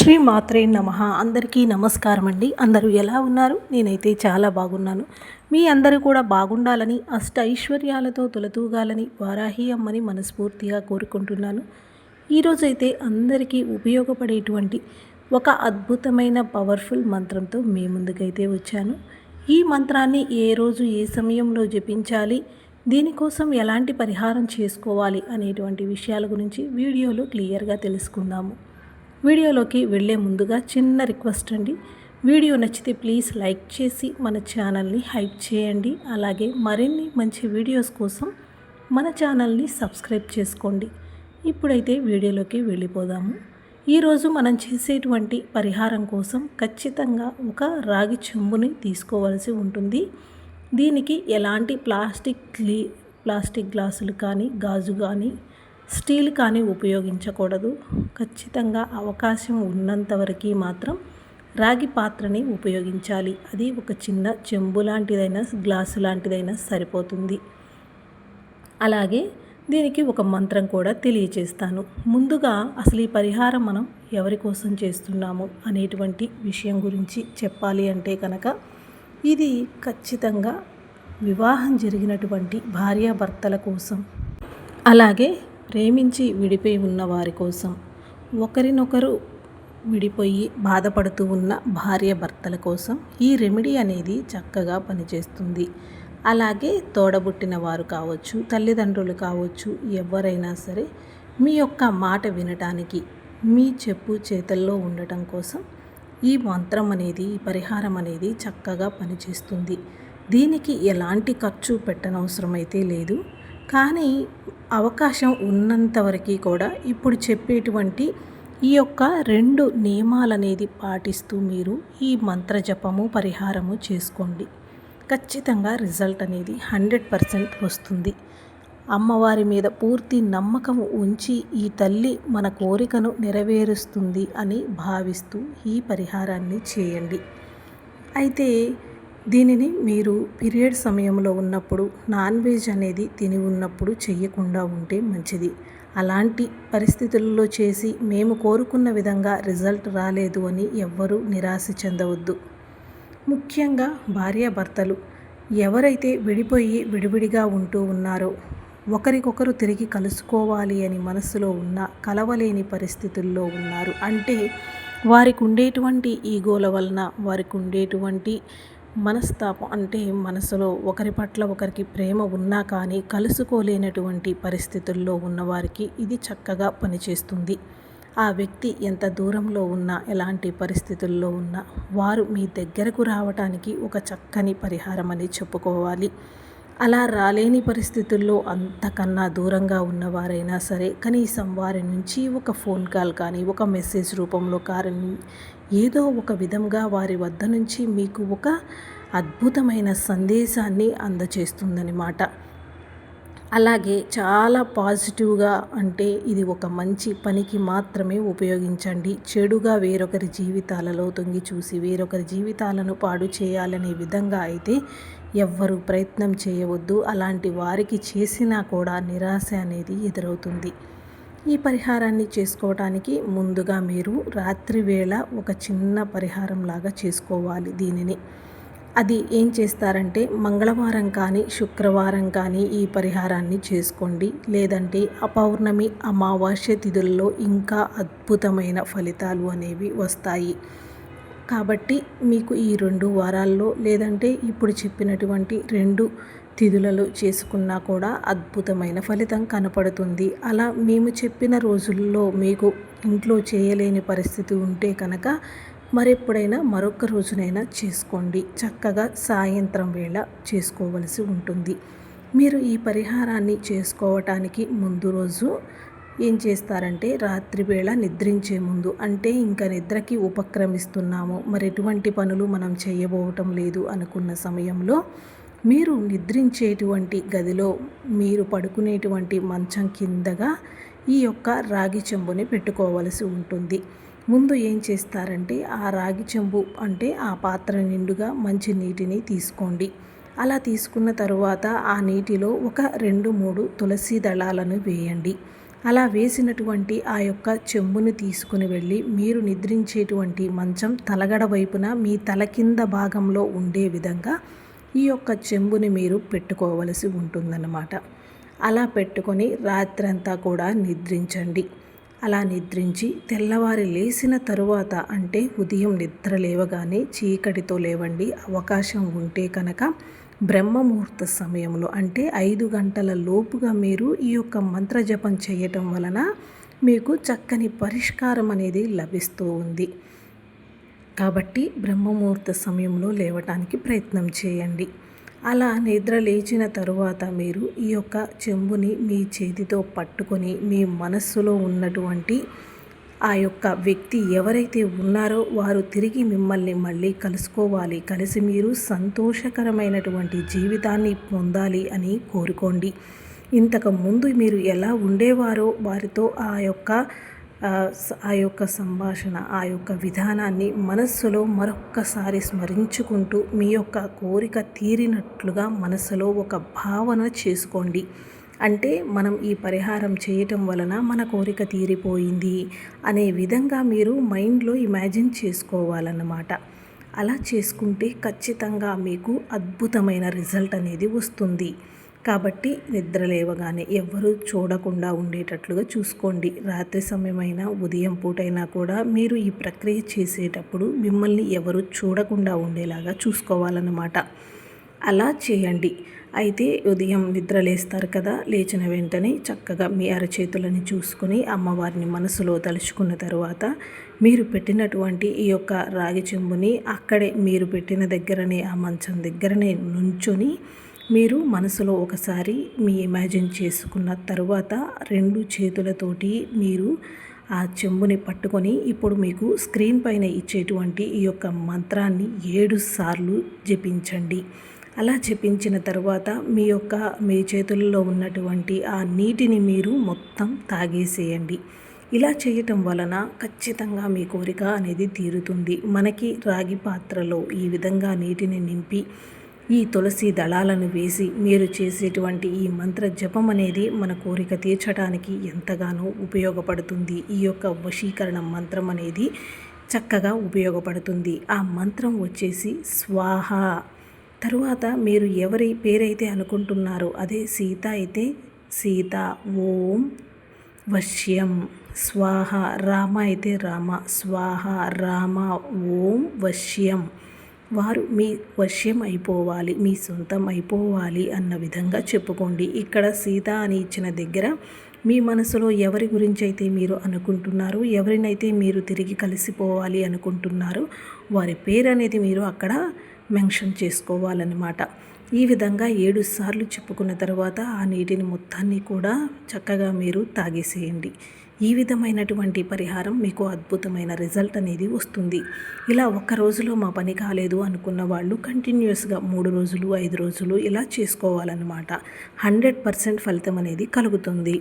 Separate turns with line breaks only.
శ్రీ మాత్రే నమః. అందరికీ నమస్కారం అండి. అందరూ ఎలా ఉన్నారు? నేనైతే చాలా బాగున్నాను. మీ అందరూ కూడా బాగుండాలని, అష్ట ఐశ్వర్యాలతో తొలతూగాలని వారాహి అమ్మని మనస్ఫూర్తిగా కోరుకుంటున్నాను. ఈరోజైతే అందరికీ ఉపయోగపడేటువంటి ఒక అద్భుతమైన పవర్ఫుల్ మంత్రంతో మీ ముందుకైతే వచ్చాను. ఈ మంత్రాన్ని ఏ రోజు ఏ సమయంలో జపించాలి, దీనికోసం ఎలాంటి పరిహారం చేసుకోవాలి అనేటువంటి విషయాల గురించి వీడియోలో క్లియర్గా తెలుసుకుందాము. వీడియోలోకి వెళ్ళే ముందుగా చిన్న రిక్వెస్ట్ అండి. వీడియో నచ్చితే ప్లీజ్ లైక్ చేసి మన ఛానల్ని హైప్ చేయండి. అలాగే మరిన్ని మంచి వీడియోస్ కోసం మన ఛానల్ని సబ్స్క్రైబ్ చేసుకోండి. ఇప్పుడైతే వీడియోలోకి వెళ్ళిపోదాము. ఈరోజు మనం చేసేటువంటి పరిహారం కోసం ఖచ్చితంగా ఒక రాగి చెంబుని తీసుకోవాల్సి ఉంటుంది. దీనికి ఎలాంటి ప్లాస్టిక్ గ్లాసులు కానీ, గాజు కానీ, స్టీల్ కానీ ఉపయోగించకూడదు. ఖచ్చితంగా అవకాశం ఉన్నంత వరకు మాత్రం రాగి పాత్రని ఉపయోగించాలి. అది ఒక చిన్న చెంబు లాంటిదైనా, గ్లాసు లాంటిదైనా సరిపోతుంది. అలాగే దీనికి ఒక మంత్రం కూడా తెలియచేస్తాను. ముందుగా అసలు ఈ పరిహారం మనం ఎవరి కోసం చేస్తున్నాము అనేటువంటి విషయం గురించి చెప్పాలి అంటే కనుక, ఇది ఖచ్చితంగా వివాహం జరిగినటువంటి భార్యాభర్తల కోసం, అలాగే ప్రేమించి విడిపోయి ఉన్న వారి కోసం, ఒకరినొకరు విడిపోయి బాధపడుతూ ఉన్న భార్యాభర్తల కోసం ఈ రెమెడీ అనేది చక్కగా పనిచేస్తుంది. అలాగే తోడబుట్టిన వారు కావచ్చు, తల్లిదండ్రులు కావచ్చు, ఎవరైనా సరే మీ యొక్క మాట వినటానికి, మీ చెప్పు చేతల్లో ఉండటం కోసం ఈ మంత్రం అనేది, ఈ పరిహారం అనేది చక్కగా పనిచేస్తుంది. దీనికి ఎలాంటి ఖర్చు పెట్టనవసరం అయితే లేదు. కానీ అవకాశం ఉన్నంతవరకు కూడా ఇప్పుడు చెప్పేటువంటి ఈ యొక్క 2 నియమాలనేది పాటిస్తూ మీరు ఈ మంత్ర జపము, పరిహారము చేసుకోండి. ఖచ్చితంగా రిజల్ట్ అనేది 100% వస్తుంది. అమ్మవారి మీద పూర్తి నమ్మకం ఉంచి ఈ తల్లి మన కోరికను నెరవేరుస్తుంది అని భావిస్తూ ఈ పరిహారాన్ని చేయండి. అయితే దీనిని మీరు పీరియడ్ సమయంలో ఉన్నప్పుడు, నాన్ వెజ్ అనేది తిని ఉన్నప్పుడు చేయకుండా ఉంటే మంచిది. అలాంటి పరిస్థితుల్లో చేసి మేము కోరుకున్న విధంగా రిజల్ట్ రాలేదు అని ఎవ్వరూ నిరాశ చెందవద్దు. ముఖ్యంగా భార్యాభర్తలు ఎవరైతే విడిపోయి విడివిడిగా ఉంటూ ఉన్నారో, ఒకరికొకరు తిరిగి కలుసుకోవాలి అని మనసులో ఉన్న, కలవలేని పరిస్థితుల్లో ఉన్నారు. అంటే వారికి ఉండేటువంటి ఈగోల వలన, వారికి ఉండేటువంటి మనస్తాపం, అంటే మనసులో ఒకరి పట్ల ఒకరికి ప్రేమ ఉన్నా కానీ కలుసుకోలేనటువంటి పరిస్థితుల్లో ఉన్నవారికి ఇది చక్కగా పనిచేస్తుంది. ఆ వ్యక్తి ఎంత దూరంలో ఉన్నా, ఎలాంటి పరిస్థితుల్లో ఉన్నా వారు మీ దగ్గరకు రావటానికి ఒక చక్కని పరిహారం అని చెప్పుకోవాలి. అలా రాలేని పరిస్థితుల్లో అంతకన్నా దూరంగా ఉన్నవారైనా సరే కనీసం వారి నుంచి ఒక ఫోన్ కాల్ కానీ, ఒక మెసేజ్ రూపంలో కానీ, ఏదో ఒక విధంగా వారి వద్ద నుంచి మీకు ఒక అద్భుతమైన సందేశాన్ని అందచేస్తుందన్నమాట. అలాగే చాలా పాజిటివ్గా, అంటే ఇది ఒక మంచి పనికి మాత్రమే ఉపయోగించండి. చెడుగా వేరొకరి జీవితాలలో తొంగి చూసి వేరొకరి జీవితాలను పాడు చేయాలనే విధంగా అయితే ఎవ్వరూ ప్రయత్నం చేయవద్దు. అలాంటి వారికి చేసినా కూడా నిరాశ అనేది ఎదురవుతుంది. ఈ పరిహారాన్ని చేసుకోవటానికి ముందుగా మీరు రాత్రి వేళ ఒక చిన్న పరిహారం లాగా చేసుకోవాలి దీనిని. అది ఏం చేస్తారంటే, మంగళవారం కానీ, శుక్రవారం కానీ ఈ పరిహారాన్ని చేసుకోండి. లేదంటే పౌర్ణమి, అమావాస్య తిథుల్లో ఇంకా అద్భుతమైన ఫలితాలు అనేవి వస్తాయి. కాబట్టి మీకు ఈ 2 వారాల్లో, లేదంటే ఇప్పుడు చెప్పినటువంటి 2 తిథులలో చేసుకున్నా కూడా అద్భుతమైన ఫలితం కనపడుతుంది. అలా మేము చెప్పిన రోజుల్లో మీకు ఇంట్లో చేయలేని పరిస్థితి ఉంటే కనుక మరెప్పుడైనా మరొక రోజునైనా చేసుకోండి. చక్కగా సాయంత్రం వేళ చేసుకోవలసి ఉంటుంది. మీరు ఈ పరిహారాన్ని చేసుకోవటానికి ముందు రోజు ఏం చేస్తారంటే, రాత్రి వేళ నిద్రించే ముందు, అంటే ఇంకా నిద్రకి ఉపక్రమిస్తున్నాము, మరి ఎటువంటి పనులు మనం చేయబోవటం లేదు అనుకున్న సమయంలో మీరు నిద్రించేటువంటి గదిలో, మీరు పడుకునేటువంటి మంచం కిందగా ఈ యొక్క రాగి చెంబుని పెట్టుకోవలసి ఉంటుంది. ముందు ఏం చేస్తారంటే, ఆ రాగి చెంబు అంటే ఆ పాత్ర నిండుగా మంచి నీటిని తీసుకోండి. అలా తీసుకున్న తరువాత ఆ నీటిలో ఒక 2-3 తులసి దళాలను వేయండి. అలా వేసినటువంటి ఆ యొక్క చెంబుని తీసుకుని వెళ్ళి మీరు నిద్రించేటువంటి మంచం తలగడ వైపున మీ తల కింద భాగంలో ఉండే విధంగా ఈ యొక్క చెంబుని మీరు పెట్టుకోవలసి ఉంటుందన్నమాట. అలా పెట్టుకొని రాత్రంతా కూడా నిద్రించండి. అలా నిద్రించి తెల్లవారి లేచిన తరువాత అంటే ఉదయం నిద్ర లేవగానే చీకటితో లేవండి. అవకాశం ఉంటే కనుక బ్రహ్మముహూర్త సమయంలో అంటే 5 గంటల లోపుగా మీరు ఈ యొక్క మంత్రజపం చేయటం వలన మీకు చక్కని పరిష్కారం అనేది లభిస్తూ ఉంది. కాబట్టి బ్రహ్మముహూర్త సమయంలో లేవటానికి ప్రయత్నం చేయండి. అలా నిద్ర లేచిన తరువాత మీరు ఈ యొక్క చెంబుని మీ చేతితో పట్టుకొని మీ మనస్సులో ఉన్నటువంటి ఆ యొక్క వ్యక్తి ఎవరైతే ఉన్నారో వారు తిరిగి మిమ్మల్ని మళ్ళీ కలుసుకోవాలి, కలిసి మీరు సంతోషకరమైనటువంటి జీవితాన్ని పొందాలి అని కోరుకోండి. ఇంతకు ముందు మీరు ఎలా ఉండేవారో వారితో ఆ యొక్క సంభాషణ, ఆ యొక్క విధానాన్ని మనస్సులో మరొక్కసారి స్మరించుకుంటూ మీ యొక్క కోరిక తీరినట్లుగా మనసులో ఒక భావన చేసుకోండి. అంటే మనం ఈ పరిహారం చేయటం వలన మన కోరిక తీరిపోయింది అనే విధంగా మీరు మైండ్లో ఇమాజిన్ చేసుకోవాలన్నమాట. అలా చేసుకుంటే ఖచ్చితంగా మీకు అద్భుతమైన రిజల్ట్ అనేది వస్తుంది. కాబట్టి నిద్ర లేవగానే ఎవ్వరూ చూడకుండా ఉండేటట్లుగా చూసుకోండి. రాత్రి సమయమైనా ఉదయం పూటైనా కూడా మీరు ఈ ప్రక్రియ చేసేటప్పుడు మిమ్మల్ని ఎవరు చూడకుండా ఉండేలాగా చూసుకోవాలన్నమాట. అలా చేయండి. అయితే ఉదయం నిద్ర లేస్తారు కదా, లేచిన వెంటనే చక్కగా మీ అరచేతులని చూసుకొని అమ్మవారిని మనసులో తలుచుకున్న తర్వాత మీరు పెట్టినటువంటి ఈ యొక్క రాగి చెంబుని అక్కడే మీరు పెట్టిన దగ్గరనే ఆ మంచం దగ్గరనే నుంచొని మీరు మనసులో ఒకసారి మీ ఇమాజిన్ చేసుకున్న తరువాత 2 చేతులతోటి మీరు ఆ చెంబుని పట్టుకొని ఇప్పుడు మీకు స్క్రీన్ పైన ఇచ్చేటువంటి ఈ యొక్క మంత్రాన్ని 7 సార్లు జపించండి. అలా జపించిన తర్వాత మీ చేతుల్లో ఉన్నటువంటి ఆ నీటిని మీరు మొత్తం తాగేసేయండి. ఇలా చేయటం వలన ఖచ్చితంగా మీ కోరిక అనేది తీరుతుంది. మనకి రాగి పాత్రలో ఈ విధంగా నీటిని నింపి ఈ తులసి దళాలను వేసి మీరు చేసేటువంటి ఈ మంత్ర జపం అనేది మన కోరిక తీర్చడానికి ఎంతగానో ఉపయోగపడుతుంది. ఈ యొక్క వశీకరణ మంత్రం అనేది చక్కగా ఉపయోగపడుతుంది. ఆ మంత్రం వచ్చేసి స్వాహ. తరువాత మీరు ఎవరి పేరైతే అనుకుంటున్నారో అదే సీత అయితే సీత ఓం వశ్యం స్వాహ, రామ అయితే రామ స్వాహ, రామ ఓం వశ్యం. వారు మీ వశ్యం అయిపోవాలి, మీ సొంతం అయిపోవాలి అన్న విధంగా చెప్పుకోండి. ఇక్కడ సీత అని ఇచ్చిన దగ్గర మీ మనసులో ఎవరి గురించి అయితే మీరు అనుకుంటున్నారో, ఎవరినైతే మీరు తిరిగి కలిసిపోవాలి అనుకుంటున్నారో వారి పేరు అనేది మీరు అక్కడ మెన్షన్ చేసుకోవాలన్నమాట. ఈ విధంగా 7 సార్లు చెప్పుకున్న తర్వాత ఆ నీటిని మొత్తాన్ని కూడా చక్కగా మీరు తాగేసేయండి. ఈ విధమైనటువంటి పరిహారం మీకు అద్భుతమైన రిజల్ట్ అనేది వస్తుంది. ఇలా ఒక్క రోజులో మా పని కాలేదు అనుకున్న వాళ్ళు కంటిన్యూస్గా 3 రోజులు 5 రోజులు ఇలా చేసుకోవాలన్నమాట. 100% ఫలితం అనేది కలుగుతుంది.